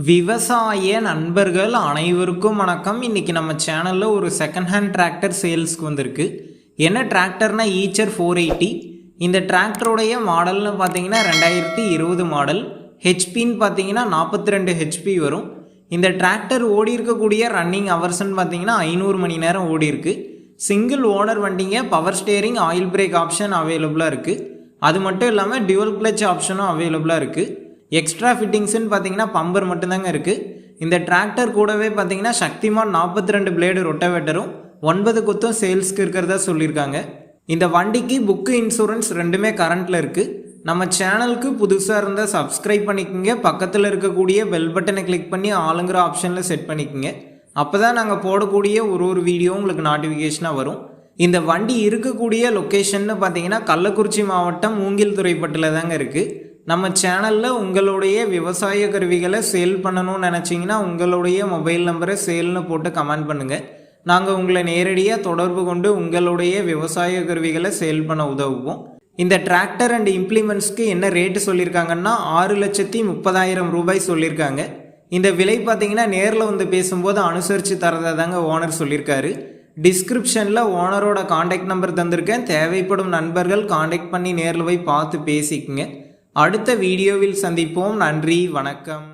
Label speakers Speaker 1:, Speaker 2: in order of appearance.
Speaker 1: விவசாய நண்பர்கள் அனைவருக்கும் வணக்கம். இன்றைக்கி நம்ம சேனலில் ஒரு செகண்ட் ஹேண்ட் டிராக்டர் சேல்ஸ்க்கு வந்திருக்கு. என்ன டிராக்டர்னா ஈச்சர் 480. இந்த டிராக்டருடைய மாடல்னு பார்த்தீங்கன்னா 2020 மாடல். ஹெச்பின்னு பார்த்தீங்கன்னா 42 ஹெச்பி வரும். இந்த டிராக்டர் ஓடி இருக்கக்கூடிய ரன்னிங் ஹவர்ஸ்ன்னு பார்த்தீங்கன்னா 500 மணி நேரம் ஓடி இருக்கு. சிங்கிள் ஓனர் வண்டிங்க, power steering, oil break option அவைலபிளாக இருக்குது. அது மட்டும் இல்லாமல் டியூவல் கிளச் ஆப்ஷனும் அவைலபிளாக இருக்குது. எக்ஸ்ட்ரா ஃபிட்டிங்ஸ்ன்னு பார்த்தீங்கன்னா பம்பர் மட்டும்தாங்க இருக்குது. இந்த டிராக்டர் கூடவே பார்த்தீங்கன்னா சக்திமான் 42 பிளேடு ரொட்டவேட்டரும் 9 குத்தும் சேல்ஸ்க்கு இருக்கிறதா சொல்லியிருக்காங்க. இந்த வண்டிக்கு புக்கு, இன்சூரன்ஸ் ரெண்டுமே கரண்ட்டில் இருக்குது. நம்ம சேனலுக்கு புதுசாக இருந்தால் சப்ஸ்கிரைப் பண்ணிக்கோங்க. பக்கத்தில் இருக்கக்கூடிய பெல் பட்டனை கிளிக் பண்ணி ஆளுங்கிற ஆப்ஷனில் செட் பண்ணிக்கோங்க. அப்போ தான் நாங்கள் போடக்கூடிய ஒரு வீடியோ உங்களுக்கு நோட்டிஃபிகேஷனாக வரும். இந்த வண்டி இருக்கக்கூடிய லொக்கேஷன்னு பார்த்தீங்கன்னா கள்ளக்குறிச்சி மாவட்டம் மூங்கில்துறைப்பட்டில் தாங்க இருக்குது. நம்ம சேனலில் உங்களுடைய விவசாய கருவிகளை சேல் பண்ணணும்னு நினச்சிங்கன்னா உங்களுடைய மொபைல் நம்பரை சேல்னு போட்டு கமெண்ட் பண்ணுங்கள். நாங்கள் உங்களை நேரடியாக தொடர்பு கொண்டு உங்களுடைய விவசாய கருவிகளை சேல் பண்ண உதவுவோம். இந்த டிராக்டர் அண்ட் இம்ப்ளிமெண்ட்ஸ்க்கு என்ன ரேட்டு சொல்லியிருக்காங்கன்னா 6,30,000 ரூபாய் சொல்லியிருக்காங்க. இந்த விலை பார்த்தீங்கன்னா நேரில் வந்து பேசும்போது அனுசரித்து தரதா தாங்க ஓனர் சொல்லியிருக்காரு. டிஸ்கிரிப்ஷனில் ஓனரோட காண்டாக்ட் நம்பர் தந்திருக்கேன். தேவைப்படும் நண்பர்கள் காண்டாக்ட் பண்ணி நேரில் போய் பார்த்து பேசிக்குங்க. அடுத்த வீடியோவில் சந்திப்போம். நன்றி, வணக்கம்.